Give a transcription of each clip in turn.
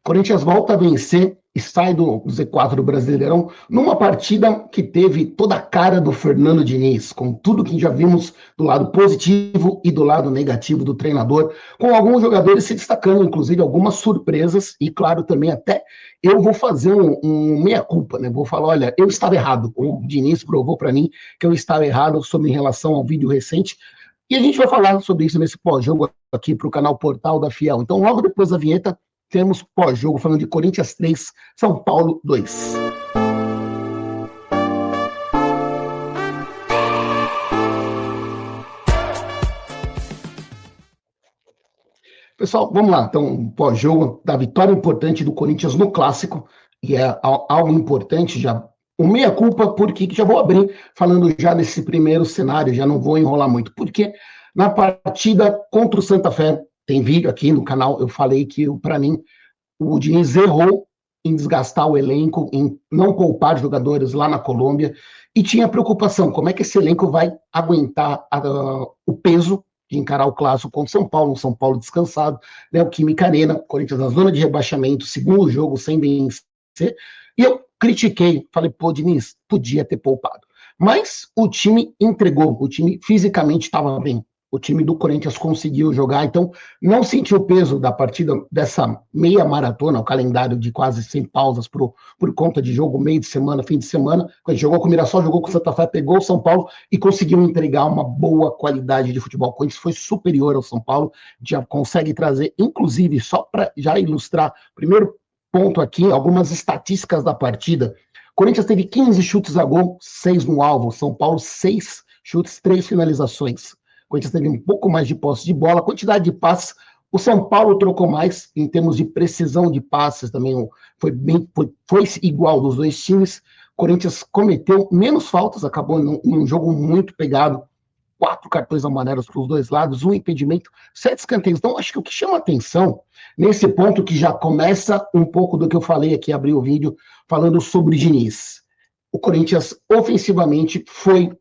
Corinthians volta a vencer e sai do Z4 do Brasileirão numa partida que teve toda a cara do Fernando Diniz, com tudo que já vimos do lado positivo e do lado negativo do treinador, com alguns jogadores se destacando, inclusive algumas surpresas, e claro, também até eu vou fazer um meia-culpa, né? Vou falar, olha, eu estava errado, o Diniz provou para mim que eu estava errado sobre em relação ao vídeo recente, e a gente vai falar sobre isso nesse pós-jogo aqui para o canal Portal da Fiel. Então, logo depois da vinheta, temos pós-jogo falando de Corinthians 3, São Paulo 2. Pessoal, vamos lá. Então, pós-jogo da vitória importante do Corinthians no Clássico, e é algo importante já. O meia-culpa, porque já vou abrir falando já desse primeiro cenário, já não vou enrolar muito, porque na partida contra o Santa Fé, tem vídeo aqui no canal, eu falei que, para mim, o Diniz errou em desgastar o elenco, em não poupar jogadores lá na Colômbia, e tinha preocupação, como é que esse elenco vai aguentar o peso de encarar o Clássico contra o São Paulo descansado, né, o Química Arena, Corinthians na zona de rebaixamento, segundo jogo sem vencer, e eu critiquei, falei, pô, Diniz, podia ter poupado. Mas o time entregou, o time fisicamente estava bem. O time do Corinthians conseguiu jogar, então não sentiu o peso da partida dessa meia maratona, o calendário de quase 100 pausas por conta de jogo meio de semana, fim de semana. Quando a gente jogou com o Mirassol, jogou com o Santa Fé, pegou o São Paulo e conseguiu entregar uma boa qualidade de futebol. O Corinthians foi superior ao São Paulo, já consegue trazer, inclusive, só para já ilustrar, primeiro ponto aqui, algumas estatísticas da partida. O Corinthians teve 15 chutes a gol, 6 no alvo. São Paulo, 6 chutes, 3 finalizações. O Corinthians teve um pouco mais de posse de bola, quantidade de passes. O São Paulo trocou mais em termos de precisão de passes também. Foi igual dos dois times. O Corinthians cometeu menos faltas, acabou num jogo muito pegado. 4 cartões amarelos para os dois lados, 1 impedimento, 7 escanteios. Então, acho que o que chama atenção, nesse ponto que já começa um pouco do que eu falei aqui, abri o vídeo, falando sobre Diniz. O Corinthians, ofensivamente, foi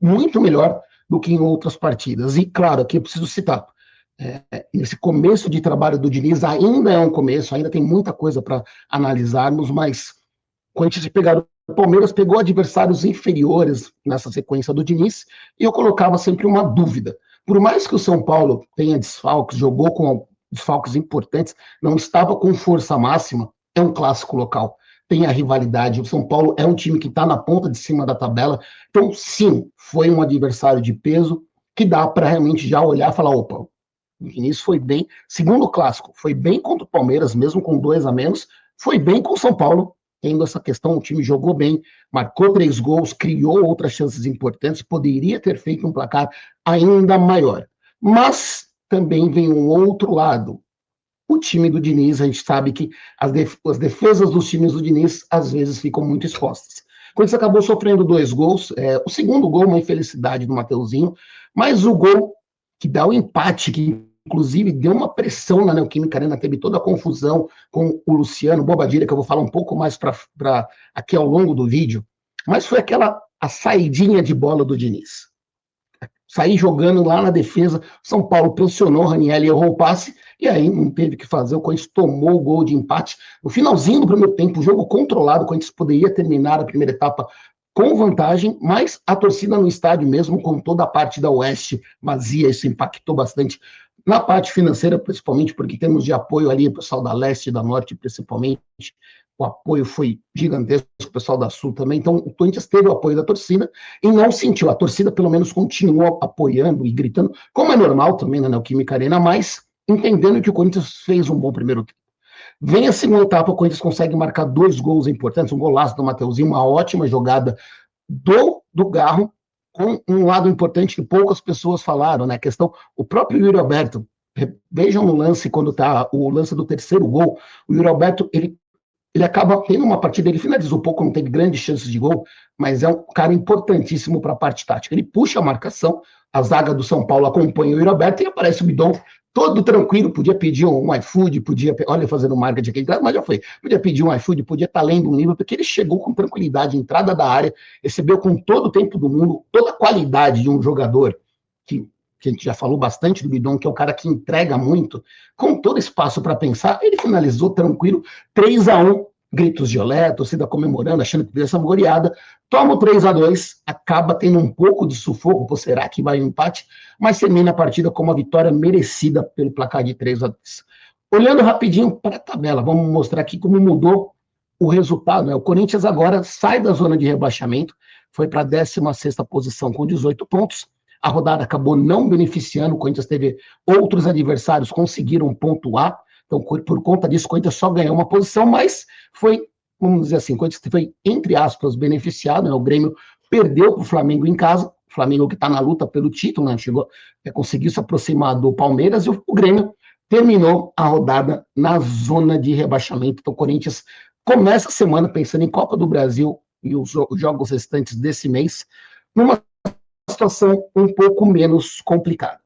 muito melhor do que em outras partidas. E, claro, aqui eu preciso citar, esse começo de trabalho do Diniz ainda é um começo, ainda tem muita coisa para analisarmos, mas quando a gente pegar o Palmeiras pegou adversários inferiores nessa sequência do Diniz, e eu colocava sempre uma dúvida. Por mais que o São Paulo tenha desfalques, jogou com desfalques importantes, não estava com força máxima, é um clássico local. Tem a rivalidade, o São Paulo é um time que está na ponta de cima da tabela, então sim, foi um adversário de peso, que dá para realmente já olhar e falar, opa, o Diniz foi bem, segundo o clássico, foi bem contra o Palmeiras, mesmo com 2 a menos, foi bem com o São Paulo, tendo essa questão, o time jogou bem, marcou 3 gols, criou outras chances importantes, poderia ter feito um placar ainda maior. Mas também vem um outro lado. O time do Diniz, a gente sabe que as defesas dos times do Diniz às vezes ficam muito expostas. Quando você acabou sofrendo 2 gols, o segundo gol, uma infelicidade do Mateuzinho, mas o gol que dá o empate, que inclusive deu uma pressão na Neoquímica Arena, teve toda a confusão com o Luciano Bobadilha, que eu vou falar um pouco mais para aqui ao longo do vídeo, mas foi a saidinha de bola do Diniz. Sair jogando lá na defesa, São Paulo pressionou, Raniel errou o passe, e aí não teve o que fazer, o Corinthians tomou o gol de empate. No finalzinho do primeiro tempo, o jogo controlado, o Corinthians poderia terminar a primeira etapa com vantagem, mas a torcida no estádio mesmo, com toda a parte da Oeste vazia, isso impactou bastante na parte financeira, principalmente porque temos de apoio ali, o pessoal da Leste e da Norte, principalmente, o apoio foi gigantesco, o pessoal da Sul também, então o Corinthians teve o apoio da torcida e não sentiu, a torcida pelo menos continuou apoiando e gritando, como é normal também na Neoquímica Arena, mas entendendo que o Corinthians fez um bom primeiro tempo. Vem a segunda etapa, o Corinthians consegue marcar 2 gols importantes, um golaço do Mateuzinho, uma ótima jogada do Garro, com um lado importante que poucas pessoas falaram, né? A questão, o próprio Yuri Alberto, vejam no lance, quando tá o lance do terceiro gol, o Yuri Alberto, ele acaba tendo uma partida, ele finalizou pouco, não teve grandes chances de gol, mas é um cara importantíssimo para a parte tática. Ele puxa a marcação, a zaga do São Paulo acompanha o Yuri Alberto e aparece o Bidon todo tranquilo, podia pedir um iFood, olha, fazendo marketing aqui, mas já foi, podia pedir um iFood, podia estar lendo um livro, porque ele chegou com tranquilidade, entrada da área, recebeu com todo o tempo do mundo, toda a qualidade de um jogador que que a gente já falou bastante do Bidon, que é um cara que entrega muito, com todo espaço para pensar, ele finalizou tranquilo, 3-1, gritos de olé, torcida comemorando, achando que podia ser uma goleada, toma o 3-2, acaba tendo um pouco de sufoco, pô, será que vai um empate? Mas termina a partida com uma vitória merecida pelo placar de 3-2. Olhando rapidinho para a tabela, vamos mostrar aqui como mudou o resultado, né? O Corinthians agora sai da zona de rebaixamento, foi para a 16ª posição com 18 pontos. A rodada acabou não beneficiando, o Corinthians teve outros adversários conseguiram pontuar, então por conta disso o Corinthians só ganhou uma posição, mas foi, vamos dizer assim, o Corinthians foi, entre aspas, beneficiado, né? O Grêmio perdeu para o Flamengo em casa, o Flamengo que está na luta pelo título, né? Conseguiu se aproximar do Palmeiras, e o Grêmio terminou a rodada na zona de rebaixamento. Então o Corinthians começa a semana pensando em Copa do Brasil e os jogos restantes desse mês, numa situação um pouco menos complicada.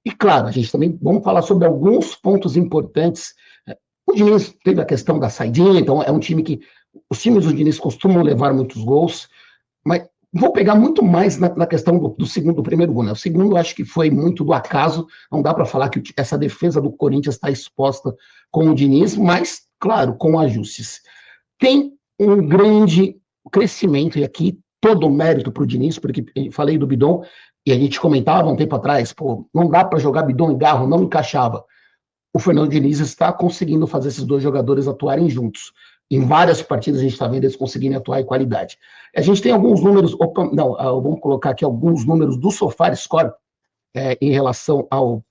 E claro, a gente também vamos falar sobre alguns pontos importantes. O Diniz teve a questão da saidinha, então é um time que os times do Diniz costumam levar muitos gols, mas vou pegar muito mais na questão do primeiro gol, né? O segundo eu acho que foi muito do acaso, não dá para falar que essa defesa do Corinthians está exposta com o Diniz, mas, claro, com ajustes. Tem um grande crescimento, e aqui todo o mérito para o Diniz, porque eu falei do Bidon, e a gente comentava um tempo atrás, pô, não dá para jogar Bidon e Garro, não encaixava. O Fernando Diniz está conseguindo fazer esses dois jogadores atuarem juntos. Em várias partidas a gente está vendo eles conseguirem atuar em qualidade. A gente tem alguns números, vamos colocar aqui alguns números do SofaScore em relação ao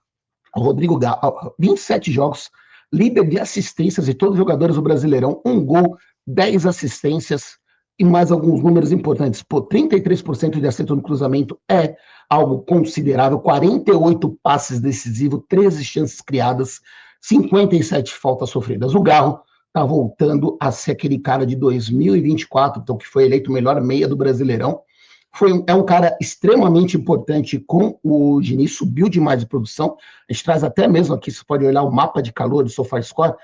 Rodrigo Garro. 27 jogos, líder de assistências de todos os jogadores do Brasileirão, 1 gol, 10 assistências e mais alguns números importantes. Pô, 33% de acerto no cruzamento é algo considerável, 48 passes decisivos, 13 chances criadas, 57 faltas sofridas. O Garro está voltando a ser aquele cara de 2024, então, que foi eleito o melhor meia do Brasileirão. É um cara extremamente importante com o Diniz, subiu demais de produção. A gente traz até mesmo aqui, você pode olhar o mapa de calor do SofaScore,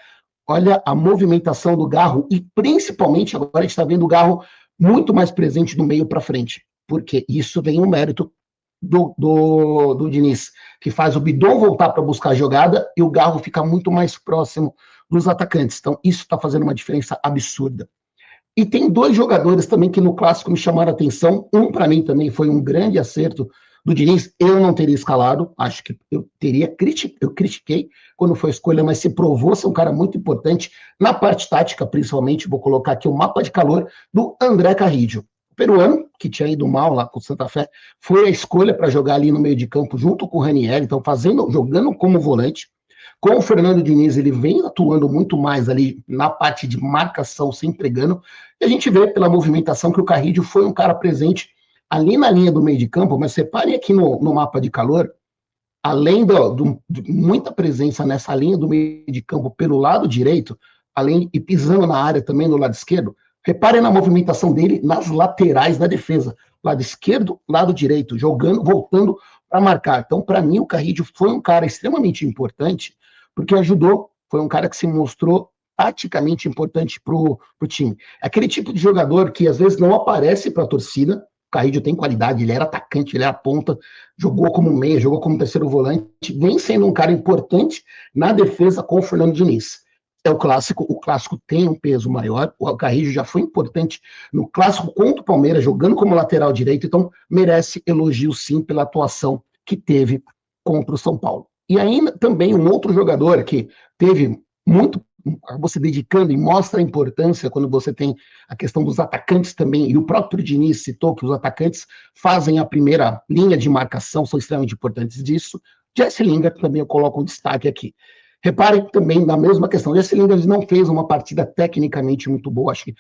olha a movimentação do Garro, e principalmente agora a gente está vendo o Garro muito mais presente do meio para frente, porque isso vem um mérito do Diniz, que faz o Bidon voltar para buscar a jogada e o Garro ficar muito mais próximo dos atacantes. Então, isso está fazendo uma diferença absurda. E tem dois jogadores também que no clássico me chamaram a atenção. Um, para mim, também foi um grande acerto do Diniz. Eu não teria escalado, acho que eu critiquei quando foi a escolha, mas se provou ser um cara muito importante na parte tática, principalmente. Vou colocar aqui o mapa de calor do André Carrillo. O peruano, que tinha ido mal lá com o Santa Fé, foi a escolha para jogar ali no meio de campo junto com o Ranieri, então jogando como volante. Com o Fernando Diniz, ele vem atuando muito mais ali na parte de marcação, se entregando, e a gente vê pela movimentação que o Carrillo foi um cara presente ali na linha do meio de campo, mas reparem aqui no mapa de calor, além de muita presença nessa linha do meio de campo pelo lado direito, além e pisando na área também no lado esquerdo, reparem na movimentação dele nas laterais da defesa, lado esquerdo, lado direito, jogando, voltando para marcar. Então, para mim, o Carrillo foi um cara extremamente importante, porque ajudou, foi um cara que se mostrou taticamente importante para o time. Aquele tipo de jogador que às vezes não aparece para a torcida. O Carrillo tem qualidade, ele era atacante, ele era ponta, jogou como meia, jogou como terceiro volante, vem sendo um cara importante na defesa com o Fernando Diniz. É o clássico tem um peso maior, o Carrillo já foi importante no clássico contra o Palmeiras, jogando como lateral direito, então merece elogio sim pela atuação que teve contra o São Paulo. E ainda também um outro jogador que teve muito você dedicando e mostra a importância quando você tem a questão dos atacantes também, e o próprio Diniz citou que os atacantes fazem a primeira linha de marcação, são extremamente importantes disso. Jesse Lingard também eu coloco um destaque aqui. Reparem também na mesma questão, Jesse Lingard não fez uma partida tecnicamente muito boa, acho que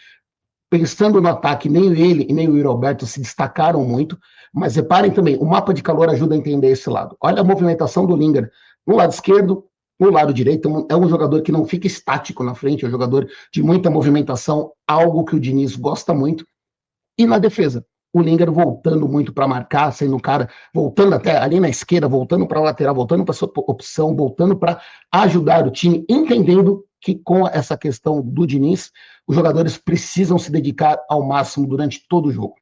pensando no ataque, nem ele e nem o Yuri Alberto se destacaram muito, mas reparem também, o mapa de calor ajuda a entender esse lado. Olha a movimentação do Lingard no lado esquerdo, no lado direito, é um jogador que não fica estático na frente, é um jogador de muita movimentação, algo que o Diniz gosta muito. E na defesa, o Lingard voltando muito para marcar, sendo um cara, voltando até ali na esquerda, voltando para a lateral, voltando para sua opção, voltando para ajudar o time, entendendo que com essa questão do Diniz, os jogadores precisam se dedicar ao máximo durante todo o jogo.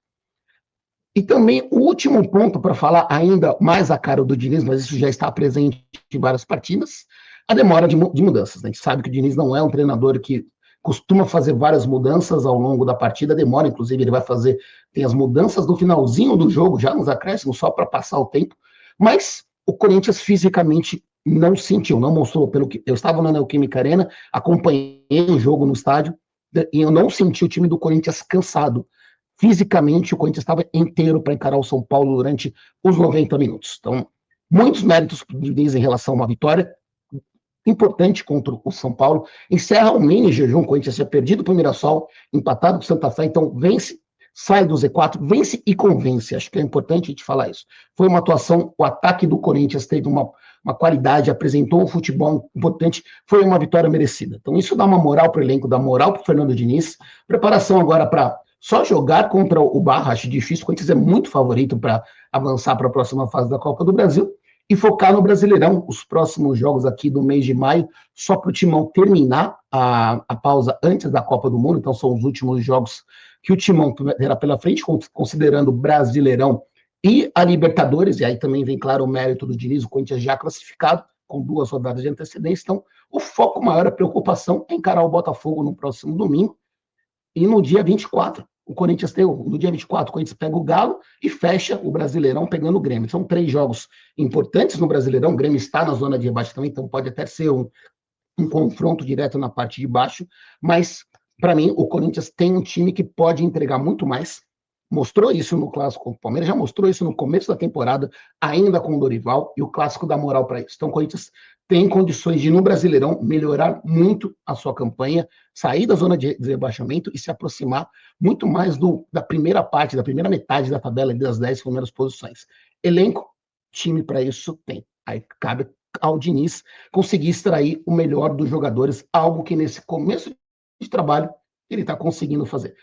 E também o último ponto para falar ainda mais a cara do Diniz, mas isso já está presente em várias partidas, a demora de mudanças. Né? A gente sabe que o Diniz não é um treinador que costuma fazer várias mudanças ao longo da partida, demora, inclusive ele vai fazer, tem as mudanças no finalzinho do jogo, já nos acréscimos, só para passar o tempo, mas o Corinthians fisicamente não sentiu, não mostrou, pelo que eu estava na Neoquímica Arena, acompanhei o jogo no estádio, e eu não senti o time do Corinthians cansado. Fisicamente, o Corinthians estava inteiro para encarar o São Paulo durante os 90 minutos. Então, muitos méritos em relação a uma vitória importante contra o São Paulo. Encerra um mini jejum, o Corinthians tinha perdido para o Mirassol, empatado com o Santa Fé, então vence, sai do Z4, vence e convence. Acho que é importante a gente falar isso. Foi uma atuação, o ataque do Corinthians teve uma qualidade, apresentou um futebol importante, foi uma vitória merecida. Então isso dá uma moral para o elenco, dá moral para o Fernando Diniz. Preparação agora para só jogar contra o Barra, acho difícil, o Corinthians é muito favorito para avançar para a próxima fase da Copa do Brasil, e focar no Brasileirão, os próximos jogos aqui do mês de maio, só para o Timão terminar a pausa antes da Copa do Mundo, então são os últimos jogos que o Timão terá pela frente, considerando o Brasileirão e a Libertadores, e aí também vem, claro, o mérito do Diniz, o Corinthians já classificado, com 2 rodadas de antecedência, então o foco maior, a preocupação é encarar o Botafogo no próximo domingo, e no dia 24, o Corinthians tem, no dia 24, o Corinthians pega o Galo e fecha o Brasileirão pegando o Grêmio. São 3 jogos importantes no Brasileirão, o Grêmio está na zona de rebaixo também, então pode até ser um confronto direto na parte de baixo, mas para mim o Corinthians tem um time que pode entregar muito mais, mostrou isso no Clássico, o Palmeiras já mostrou isso no começo da temporada, ainda com o Dorival, e o Clássico dá moral para isso. Então o Corinthians tem condições de, no Brasileirão, melhorar muito a sua campanha, sair da zona de rebaixamento e se aproximar muito mais da primeira parte, da primeira metade da tabela, das 10 primeiras posições. Elenco, time para isso tem. Aí cabe ao Diniz conseguir extrair o melhor dos jogadores, algo que nesse começo de trabalho ele está conseguindo fazer.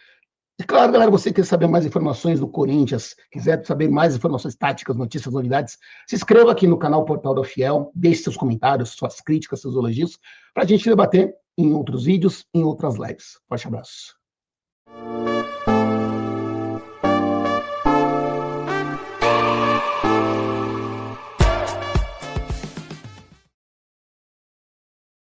E claro, galera, você quer saber mais informações do Corinthians, quiser saber mais informações táticas, notícias, novidades, se inscreva aqui no canal Portal da Fiel, deixe seus comentários, suas críticas, seus elogios, para a gente debater em outros vídeos, em outras lives. Forte abraço.